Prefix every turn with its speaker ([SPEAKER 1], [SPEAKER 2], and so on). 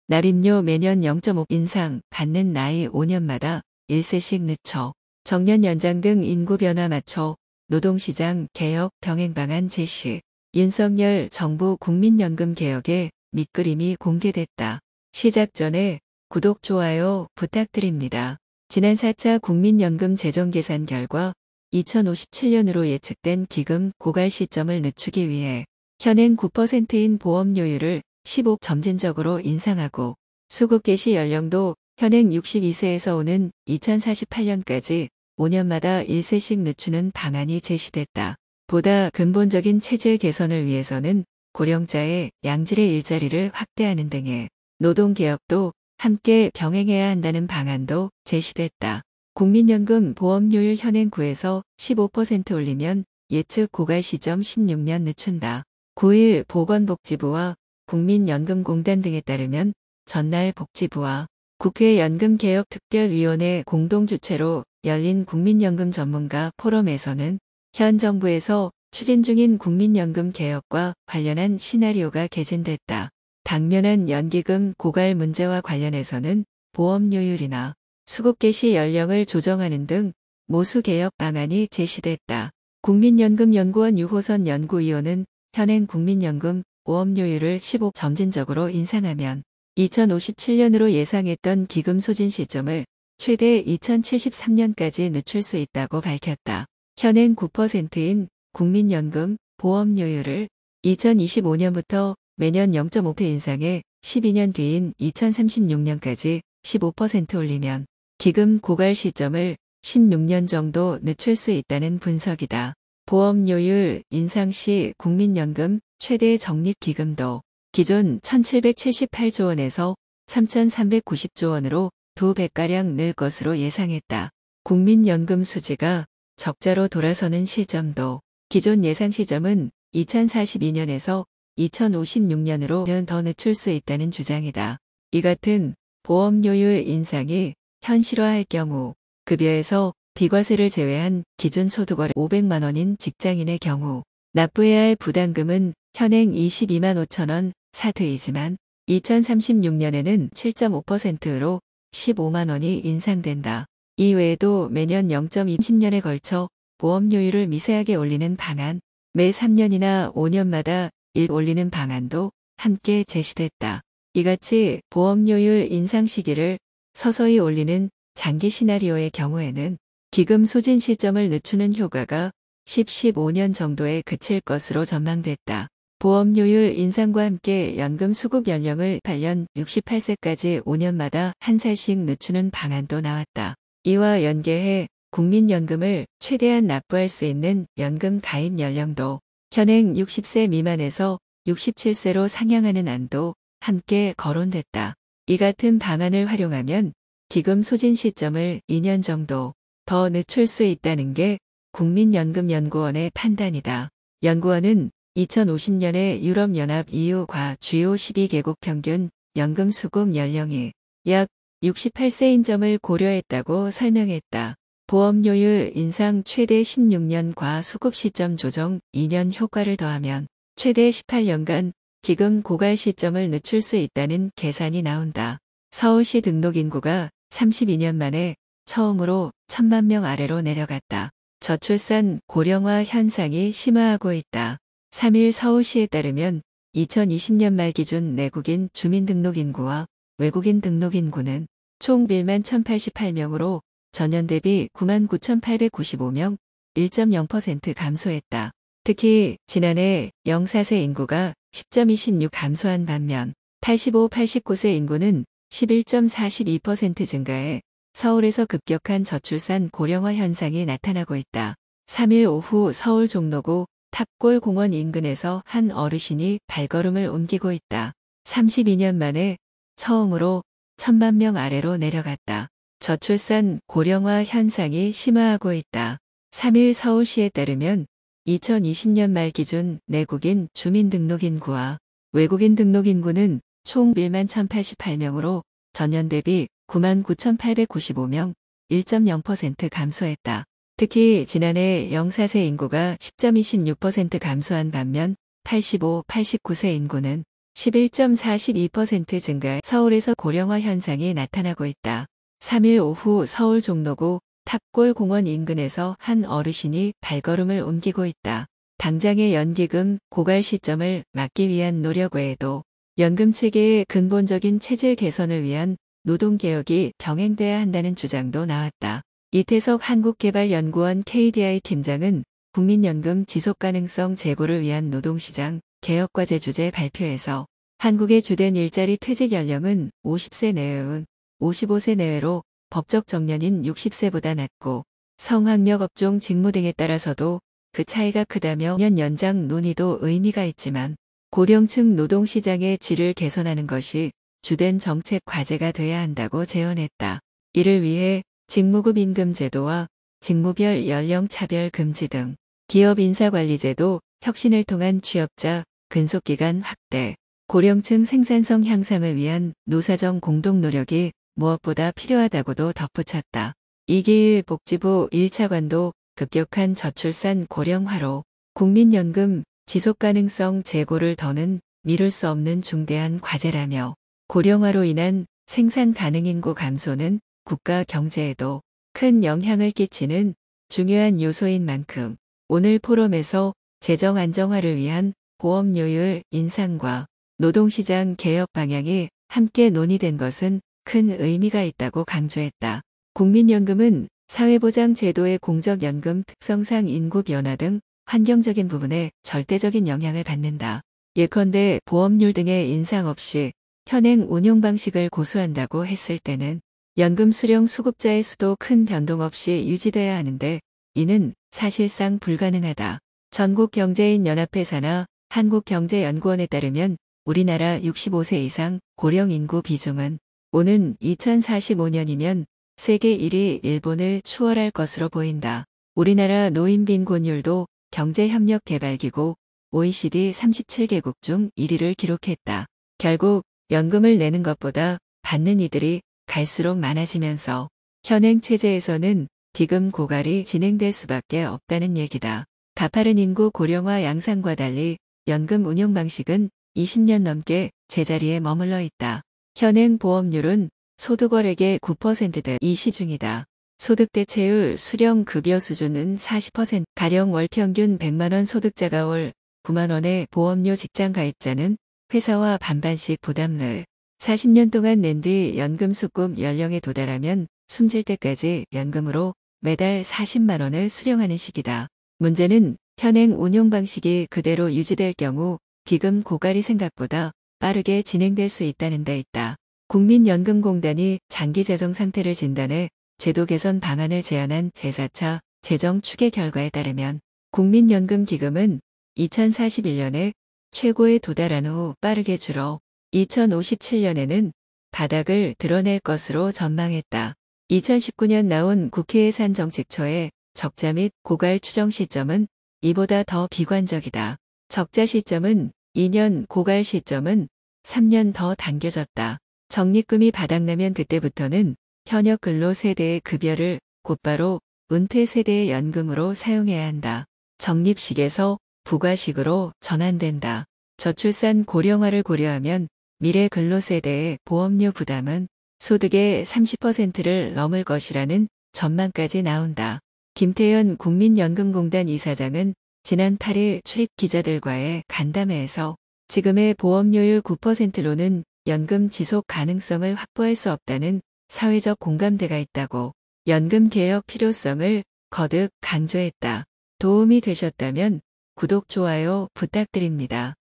[SPEAKER 1] 납입료 매년 0.5 인상, 받는 나이 5년마다 1세씩 늦춰. 정년 연장 등 인구 변화 맞춰 노동시장 개혁 병행 방안 제시. 윤석열 정부 국민연금 개혁의 밑그림이 공개됐다. 시작 전에 구독, 좋아요 부탁드립니다. 지난 4차 국민연금 재정계산 결과 2057년으로 예측된 기금 고갈 시점을 늦추기 위해 현행 9%인 보험료율을 15 점진적으로 인상하고 수급 개시 연령도 현행 62세에서 오는 2048년까지 5년마다 1세씩 늦추는 방안이 제시됐다. 보다 근본적인 체질 개선을 위해서는 고령자의 양질의 일자리를 확대하는 등의 노동개혁도 함께 병행해야 한다는 방안도 제시됐다. 국민연금 보험료율 현행 9에서 15% 올리면 예측 고갈 시점 16년 늦춘다. 9일 보건복지부와 국민연금공단 등에 따르면 전날 복지부와 국회 연금개혁특별위원회 공동주최로 열린 국민연금 전문가 포럼에서는 현 정부에서 추진 중인 국민연금 개혁과 관련한 시나리오가 개진됐다. 당면한 연기금 고갈 문제와 관련해서는 보험료율이나 수급 개시 연령을 조정하는 등 모수 개혁 방안이 제시됐다. 국민연금연구원 유호선 연구위원은 현행 국민연금 보험료율을 15 점진적으로 인상하면 2057년으로 예상했던 기금 소진 시점을 최대 2073년까지 늦출 수 있다고 밝혔다. 현행 9%인 국민연금 보험료율을 2025년부터 매년 0.5% 인상해 12년 뒤인 2036년까지 15% 올리면 기금 고갈 시점을 16년 정도 늦출 수 있다는 분석이다. 보험료율 인상 시 국민연금 최대 적립기금도 기존 1778조 원에서 3390조 원으로 2배가량 늘 것으로 예상했다. 국민연금 수지가 적자로 돌아서는 시점도 기존 예상 시점은 2042년에서 2056년으로 더 늦출 수 있다는 주장이다. 이 같은 보험료율 인상이 현실화할 경우 급여에서 비과세를 제외한 기준 소득월 500만 원인 직장인의 경우 납부해야 할 부담금은 현행 22만 5천 원 사트이지만 2036년에는 7.5%로 15만 원이 인상된다. 이외에도 매년 0.20년에 걸쳐 보험료율을 미세하게 올리는 방안, 매 3년이나 5년마다 1 올리는 방안도 함께 제시됐다. 이같이 보험료율 인상 시기를 서서히 올리는 장기 시나리오의 경우에는 기금 소진 시점을 늦추는 효과가 15년 정도에 그칠 것으로 전망됐다. 보험료율 인상과 함께 연금 수급 연령을 8년 68세까지 5년마다 1살씩 늦추는 방안도 나왔다. 이와 연계해 국민연금을 최대한 납부할 수 있는 연금 가입 연령도 현행 60세 미만에서 67세로 상향하는 안도 함께 거론됐다. 이 같은 방안을 활용하면 기금 소진 시점을 2년 정도 더 늦출 수 있다는 게 국민연금연구원의 판단이다. 연구원은 2050년에 유럽연합 EU과 주요 12개국 평균 연금 수급 연령이 약 68세인 점을 고려했다고 설명했다. 보험료율 인상 최대 16년과 수급 시점 조정 2년 효과를 더하면 최대 18년간 기금 고갈 시점을 늦출 수 있다는 계산이 나온다. 서울시 등록 인구가 32년 만에 처음으로 1000만 명 아래로 내려갔다. 저출산 고령화 현상이 심화하고 있다. 3일 서울시에 따르면 2020년 말 기준 내국인 주민등록인구와 외국인 등록인구는 총 1만 1088명으로 전년 대비 9만 9895명, 1.0% 감소했다. 특히 지난해 0-4세 인구가 10.26 감소한 반면 85-89세 인구는 11.42% 증가해 서울에서 급격한 저출산 고령화 현상이 나타나고 있다. 3일 오후 서울 종로구 탑골 공원 인근에서 한 어르신이 발걸음을 옮기고 있다. 32년 만에 처음으로 1000만 명 아래로 내려갔다. 저출산 고령화 현상이 심화하고 있다. 3일 서울시에 따르면 2020년 말 기준 내국인 주민등록인구와 외국인 등록인구는 총 1만 1088명으로 전년 대비 9만 9895명, 1.0% 감소했다. 특히 지난해 0-4세 인구가 10.26% 감소한 반면 85, 89세 인구는 11.42% 증가. 서울에서 고령화 현상이 나타나고 있다. 3일 오후 서울 종로구 탑골공원 인근에서 한 어르신이 발걸음을 옮기고 있다. 당장의 연기금 고갈 시점을 막기 위한 노력 외에도 연금 체계의 근본적인 체질 개선을 위한 노동개혁이 병행돼야 한다는 주장도 나왔다. 이태석 한국개발연구원 KDI 팀장은 국민연금 지속가능성 제고를 위한 노동시장 개혁과제 주제 발표에서 한국의 주된 일자리 퇴직 연령은 50세 내외은 55세 내외로 법적 정년인 60세보다 낮고 성학력 업종 직무 등에 따라서도 그 차이가 크다며 년 연장 논의도 의미가 있지만 고령층 노동시장의 질을 개선하는 것이 주된 정책 과제가 돼야 한다고 제언했다. 이를 위해 직무급 임금 제도와 직무별 연령 차별 금지 등 기업 인사관리제도 혁신을 통한 취업자 근속기간 확대, 고령층 생산성 향상을 위한 노사정 공동 노력이 무엇보다 필요하다고도 덧붙였다. 이기일 복지부 1차관도 급격한 저출산 고령화로 국민연금 지속가능성 제고를 더는 미룰 수 없는 중대한 과제라며 고령화로 인한 생산 가능 인구 감소는 국가 경제에도 큰 영향을 끼치는 중요한 요소인 만큼 오늘 포럼에서 재정 안정화를 위한 보험료율 인상과 노동시장 개혁 방향이 함께 논의된 것은 큰 의미가 있다고 강조했다. 국민연금은 사회보장 제도의 공적연금 특성상 인구 변화 등 환경적인 부분에 절대적인 영향을 받는다. 예컨대 보험료율 등의 인상 없이 현행 운용 방식을 고수한다고 했을 때는 연금 수령 수급자의 수도 큰 변동 없이 유지돼야 하는데 이는 사실상 불가능하다. 전국경제인연합회사나 한국경제연구원에 따르면 우리나라 65세 이상 고령 인구 비중은 오는 2045년이면 세계 1위 일본을 추월할 것으로 보인다. 우리나라 노인 빈곤율도 경제협력개발기구 OECD 37개국 중 1위를 기록했다. 결국 연금을 내는 것보다 받는 이들이 갈수록 많아지면서 현행 체제에서는 기금 고갈이 진행될 수밖에 없다는 얘기다. 가파른 인구 고령화 양상과 달리 연금 운용 방식은 20년 넘게 제자리에 머물러 있다. 현행 보험료는 소득월액의 9%대 이시 중이다. 소득대체율 수령 급여 수준은 40%, 가령 월 평균 100만원 소득자가 월 9만원의 보험료 직장 가입자는 회사와 반반씩 부담을 40년 동안 낸 뒤 연금 수급 연령에 도달하면 숨질 때까지 연금으로 매달 40만원을 수령하는 식이다. 문제는 현행 운용 방식이 그대로 유지될 경우 기금 고갈이 생각보다 빠르게 진행될 수 있다는 데 있다. 국민연금공단이 장기 재정 상태를 진단해 제도 개선 방안을 제안한 제4차 재정 추계 결과에 따르면 국민연금기금은 2041년에 최고에 도달한 후 빠르게 줄어 2057년에는 바닥을 드러낼 것으로 전망했다. 2019년 나온 국회 예산정책처의 적자 및 고갈 추정 시점은 이보다 더 비관적이다. 적자 시점은 2년, 고갈 시점은 3년 더 당겨졌다. 적립금이 바닥나면 그때부터는 현역 근로 세대의 급여를 곧바로 은퇴 세대의 연금으로 사용해야 한다. 적립식에서 부과식으로 전환된다. 저출산 고령화를 고려하면 미래 근로 세대의 보험료 부담은 소득의 30%를 넘을 것이라는 전망까지 나온다. 김태현 국민연금공단 이사장은 지난 8일 출입 기자들과의 간담회에서 지금의 보험료율 9%로는 연금 지속 가능성을 확보할 수 없다는 사회적 공감대가 있다고 연금 개혁 필요성을 거듭 강조했다. 도움이 되셨다면 구독, 좋아요 부탁드립니다.